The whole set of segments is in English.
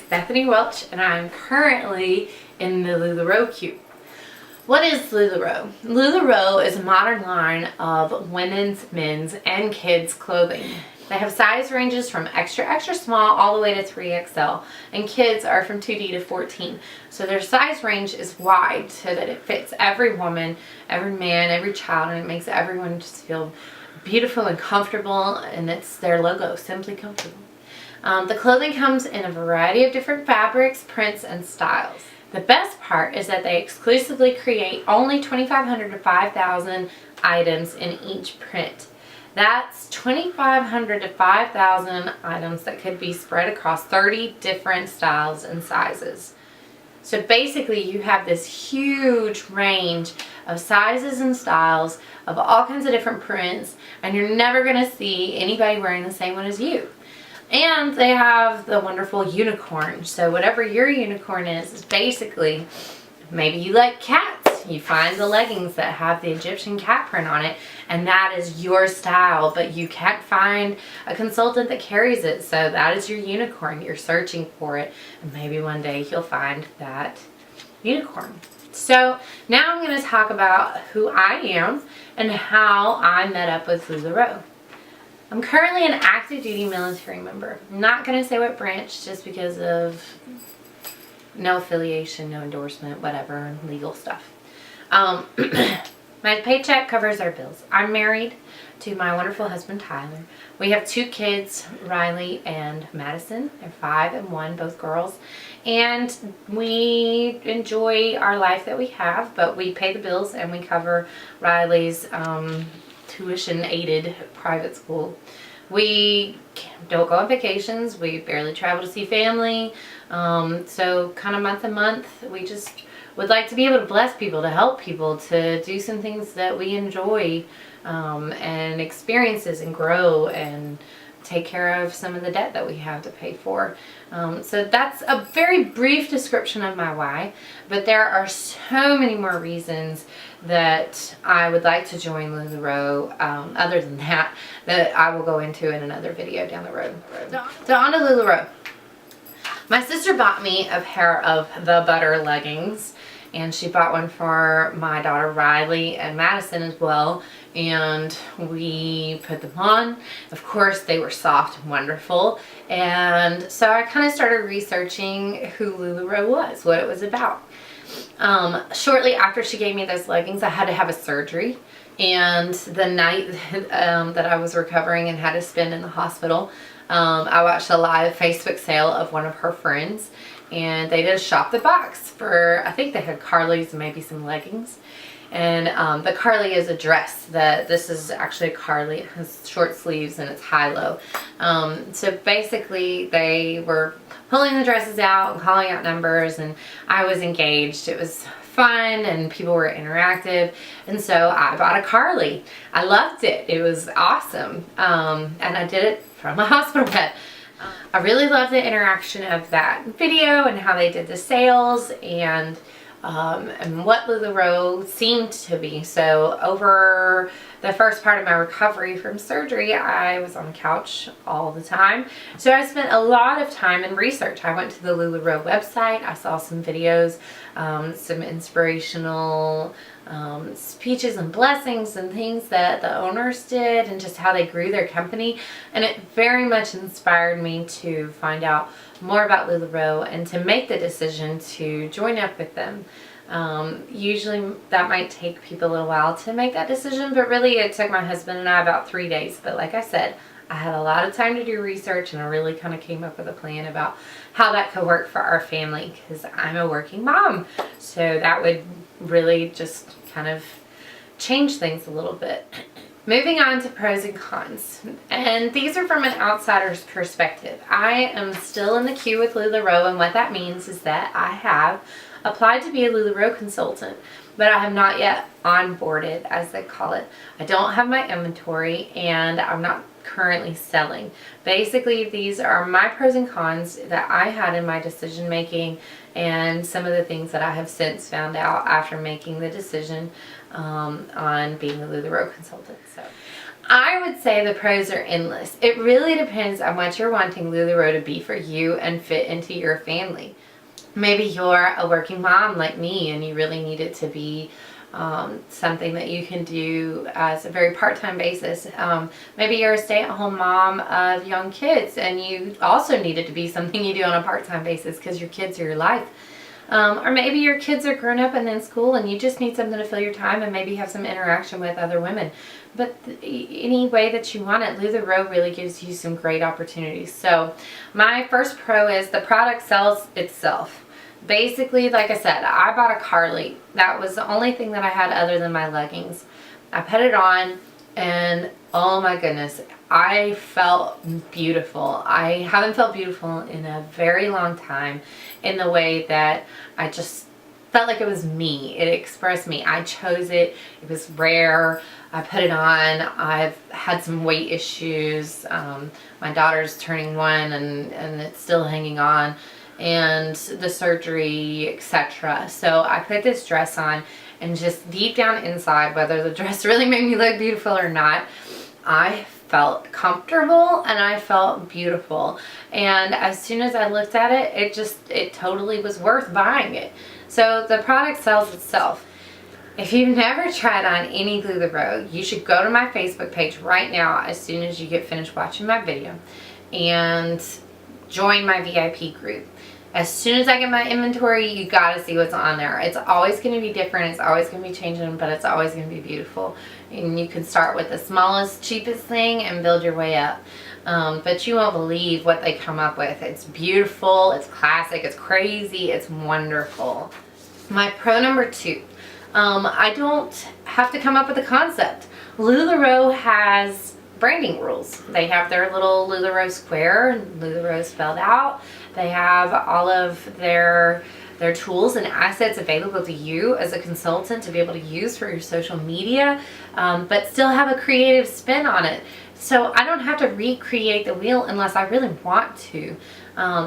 Bethany Welch, and I'm currently in the LuLaRoe queue. What is LuLaRoe? LuLaRoe is a modern line of women's, men's, and kids clothing. They have size ranges from extra, extra small all the way to 3XL, and kids are from 2D to 14. So their size range is wide so that it fits every woman, every man, every child, and it makes everyone just feel beautiful and comfortable, and it's their logo, Simply Comfortable. The clothing comes in a variety of different fabrics, prints, and styles. The best part is that they exclusively create only 2,500 to 5,000 items in each print. That's 2,500 to 5,000 items that could be spread across 30 different styles and sizes. So basically you have this huge range of sizes and styles of all kinds of different prints, and you're never going to see anybody wearing the same one as you. And they have the wonderful unicorn. So whatever your unicorn is basically, maybe you like cats. You find the leggings that have the Egyptian cat print on it, and that is your style, but you can't find a consultant that carries it. So that is your unicorn. You're searching for it, and maybe one day you'll find that unicorn. So now I'm going to talk about who I am and how I met up with LuLaRoe. I'm currently an active duty military member. I'm not going to say what branch just because of no affiliation, no endorsement, whatever, legal stuff. My paycheck covers our bills. I'm married to my wonderful husband, Tyler. We have 2 kids, Riley and Madison. They're 5 and 1, both girls. And we enjoy our life that we have, but we pay the bills and we cover Riley's tuition-aided private school. We don't go on vacations. We barely travel to see family. So kind of month to month, we just would like to be able to bless people, to help people, to do some things that we enjoy, and experiences and grow and take care of some of the debt that we have to pay for. So that's a very brief description of my why, but there are so many more reasons that I would like to join LuLaRoe, other than that I will go into in another video down the road. So on to LuLaRoe. My sister bought me a pair of the butter leggings, and she bought one for my daughter Riley and Madison as well, and we put them on. Of course, they were soft and wonderful, and so I kind of started researching who LuLaRoe was, what it was about. Shortly after she gave me those leggings, I had to have a surgery, and the night that I was recovering and had to spend in the hospital, I watched a live Facebook sale of one of her friends, and they did a shop the box for, I think they had Carly's and maybe some leggings. And the Carly is a dress. This is actually a Carly. It has short sleeves and it's high-low. So basically they were pulling the dresses out and calling out numbers, and I was engaged. It was fun and people were interactive, and so I bought a Carly. I loved it. It was awesome, and I did it from a hospital bed. I really loved the interaction of that video and how they did the sales, and what LuLaRoe seemed to be. So over the first part of my recovery from surgery, I was on the couch all the time. So I spent a lot of time in research. I went to the LuLaRoe website. I saw some videos, some inspirational speeches and blessings and things that the owners did, and just how they grew their company. And it very much inspired me to find out more about LuLaRoe and to make the decision to join up with them. Usually that might take people a little while to make that decision, but really it took my husband and I about 3 days. But like I said, I had a lot of time to do research, and I really kind of came up with a plan about how that could work for our family, because I'm a working mom. So that would really just kind of change things a little bit. Moving on to pros and cons, and these are from an outsider's perspective. I am still in the queue with LuLaRoe, and what that means is that I have applied to be a LuLaRoe consultant, but I have not yet onboarded, as they call it. I don't have my inventory, and I'm not currently selling. Basically, these are my pros and cons that I had in my decision making, and some of the things that I have since found out after making the decision on being a LuLaRoe consultant. So I would say the pros are endless. It really depends on what you're wanting LuLaRoe to be for you and fit into your family. Maybe you're a working mom like me and you really need it to be something that you can do as a very part-time basis. Maybe you're a stay-at-home mom of young kids and you also need it to be something you do on a part-time basis because your kids are your life. Or maybe your kids are grown up and in school and you just need something to fill your time and maybe have some interaction with other women. But any way that you want it, LuLaRoe really gives you some great opportunities. So my first pro is the product sells itself. Basically, like I said, I bought a Carly. That was the only thing that I had other than my leggings. I put it on and oh my goodness, I felt beautiful. I haven't felt beautiful in a very long time in the way that I just felt like it was me. It expressed me. I chose it. It was rare. I put it on. I've had some weight issues. My daughter's turning 1 and it's still hanging on, and the surgery, etc. So I put this dress on, and just deep down inside, whether the dress really made me look beautiful or not, I felt comfortable and I felt beautiful. And as soon as I looked at it, it totally was worth buying it. So the product sells itself. If you've never tried on any LuLaRoe, you should go to my Facebook page right now as soon as you get finished watching my video and join my VIP group. As soon as I get my inventory, you gotta see what's on there. It's always gonna be different, it's always gonna be changing, but it's always gonna be beautiful. And you can start with the smallest, cheapest thing and build your way up. But you won't believe what they come up with. It's beautiful, it's classic, it's crazy, it's wonderful. My pro number 2, I don't have to come up with a concept. LuLaRoe has branding rules. They have their little LuLaRoe square, LuLaRoe spelled out. They have all of their tools and assets available to you as a consultant to be able to use for your social media, but still have a creative spin on it. So I don't have to recreate the wheel unless I really want to.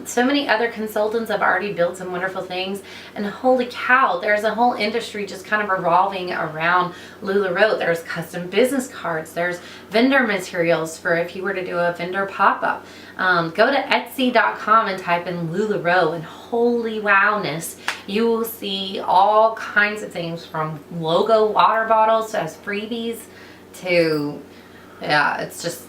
So many other consultants have already built some wonderful things, and holy cow, there's a whole industry just kind of revolving around LuLaRoe. There's custom business cards, there's vendor materials for if you were to do a vendor pop-up. Go to Etsy.com and type in LuLaRoe, and holy wowness, you will see all kinds of things from logo water bottles as freebies to, yeah, it's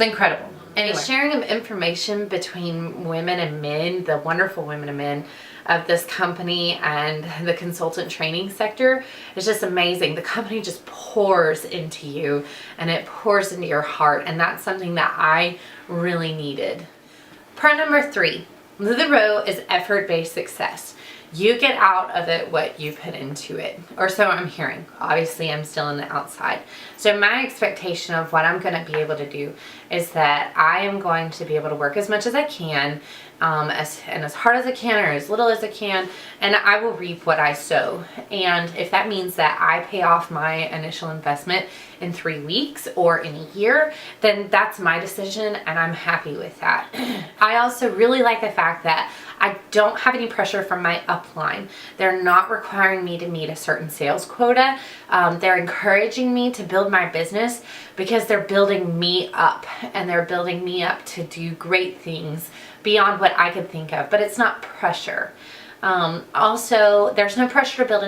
incredible. Anyway, the sharing of information between women and men, the wonderful women and men of this company and the consultant training sector is just amazing. The company just pours into you and it pours into your heart, and that's something that I really needed. Pro number 3, LuLaRoe is effort-based success. You get out of it what you put into it, or so I'm hearing. Obviously, I'm still on the outside. So my expectation of what I'm going to be able to do is that I am going to be able to work as much as I can, as hard as I can, or as little as I can, and I will reap what I sow. And if that means that I pay off my initial investment in 3 weeks or in a year, then that's my decision, and I'm happy with that. I also really like the fact that I don't have any pressure from my upline. They're not requiring me to meet a certain sales quota. They're encouraging me to build my business because they're building me up, and they're building me up to do great things beyond what I could think of, but it's not pressure. Also, there's no pressure to build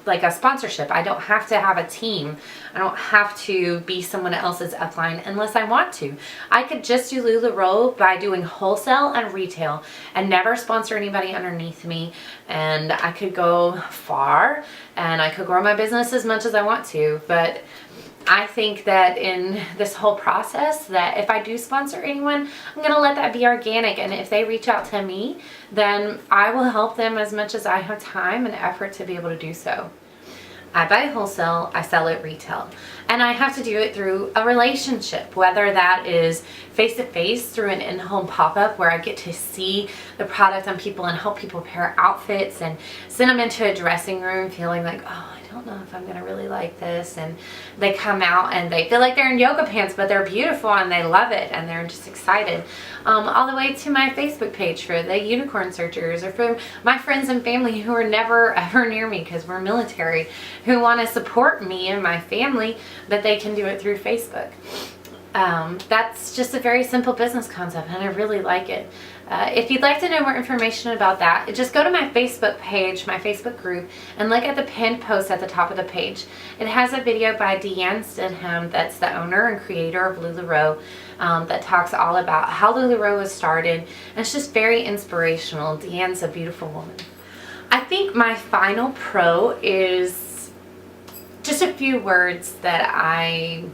like a sponsorship. I don't have to have a team. I don't have to be someone else's upline unless I want to. I could just do LuLaRoe by doing wholesale and retail and never sponsor anybody underneath me, and I could go far and I could grow my business as much as I want to. But I think that in this whole process, that if I do sponsor anyone, I'm going to let that be organic, and if they reach out to me, then I will help them as much as I have time and effort to be able to do so. I buy wholesale, I sell it retail, and I have to do it through a relationship, whether that is face-to-face through an in-home pop-up where I get to see the product on people and help people pair outfits and send them into a dressing room feeling like, oh, I don't know if I'm gonna really like this, and they come out and they feel like they're in yoga pants, but they're beautiful and they love it and they're just excited. All the way to my Facebook page for the unicorn searchers, or for my friends and family who are never ever near me because we're military, who want to support me and my family, but they can do it through Facebook. That's just a very simple business concept, and I really like it. If you'd like to know more information about that, just go to my Facebook page, my Facebook group, and look at the pinned post at the top of the page. It has a video by Deanne Stidham, that's the owner and creator of LuLaRoe, that talks all about how LuLaRoe was started, and it's just very inspirational. Deanne's a beautiful woman. I think my final pro is just a few words that I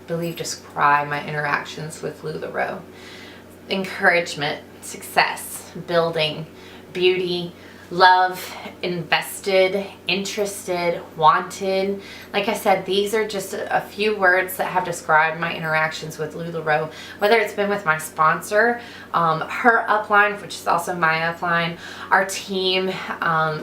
believe describe my interactions with LuLaRoe. Encouragement, success, building, beauty, love, invested, interested, wanted. Like I said, these are just a few words that have described my interactions with LuLaRoe, whether it's been with my sponsor, her upline, which is also my upline, our team,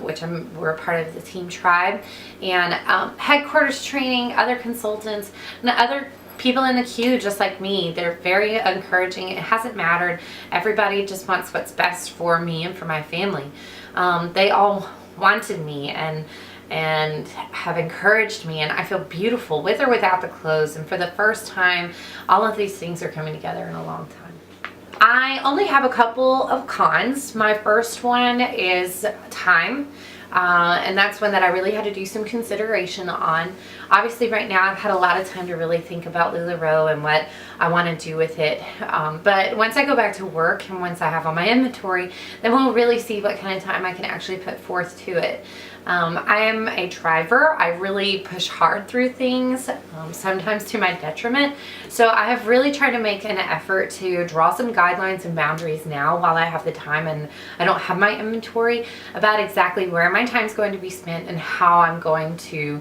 which we're part of the team tribe, and headquarters training, other consultants, and other people in the queue just like me. They're very encouraging. It hasn't mattered. Everybody just wants what's best for me and for my family. They all wanted me and have encouraged me, and I feel beautiful with or without the clothes. And for the first time, all of these things are coming together in a long time. I only have a couple of cons. My first one is time. And that's one that I really had to do some consideration on. Obviously right now I've had a lot of time to really think about LuLaRoe and what I want to do with it. But once I go back to work and once I have all my inventory, then we'll really see what kind of time I can actually put forth to it. I am a driver. I really push hard through things, sometimes to my detriment. So I have really tried to make an effort to draw some guidelines and boundaries now while I have the time and I don't have my inventory, about exactly where my time's going to be spent and how I'm going to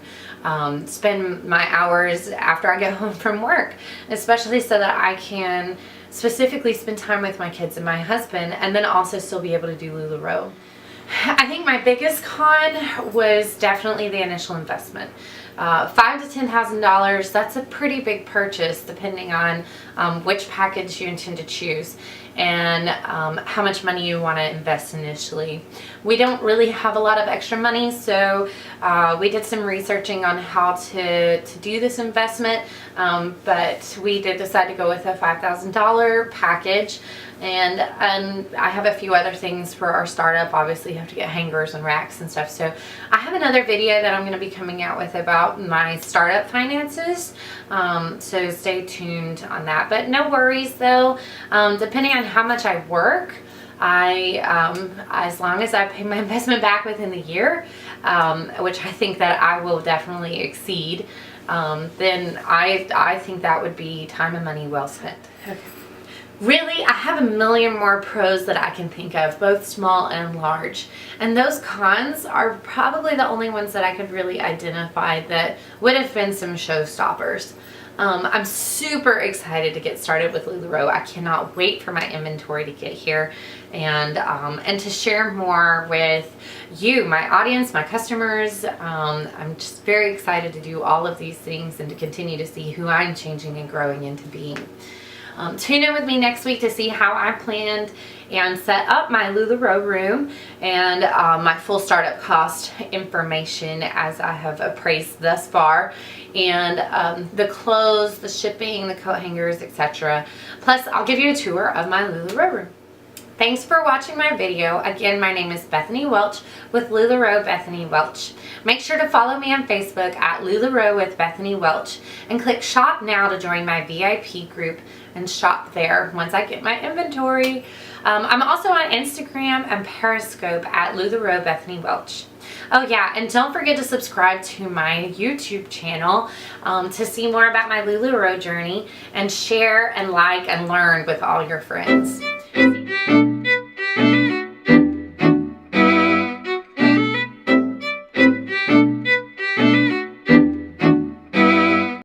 spend my hours after I get home from work, especially so that I can specifically spend time with my kids and my husband, and then also still be able to do LuLaRoe. I think my biggest con was definitely the initial investment. $5,000 to $10,000, that's a pretty big purchase depending on which package you intend to choose and how much money you want to invest initially. We don't really have a lot of extra money, so we did some researching on how to do this investment, but we did decide to go with a $5,000 package. And I have a few other things for our startup. Obviously you have to get hangers and racks and stuff. So I have another video that I'm going to be coming out with about my startup finances. So stay tuned on that. But no worries though. Depending on how much I work, as long as I pay my investment back within the year, which I think that I will definitely exceed, then I think that would be time and money well spent. Okay. Really, I have a million more pros that I can think of, both small and large. And those cons are probably the only ones that I could really identify that would have been some showstoppers. I'm super excited to get started with LuLaRoe. I cannot wait for my inventory to get here and to share more with you, my audience, my customers. I'm just very excited to do all of these things and to continue to see who I'm changing and growing into being. Tune in with me next week to see how I planned and set up my LuLaRoe room and my full startup cost information as I have appraised thus far, and the clothes, the shipping, the coat hangers, etc. Plus, I'll give you a tour of my LuLaRoe room. Thanks for watching my video. Again, my name is Bethany Welch with LuLaRoe Bethany Welch. Make sure to follow me on Facebook at LuLaRoe with Bethany Welch and click shop now to join my VIP group and shop there once I get my inventory. I'm also on Instagram and Periscope at LuLaRoe Bethany Welch. Oh yeah, and don't forget to subscribe to my YouTube channel to see more about my LuLaRoe journey, and share and like and learn with all your friends.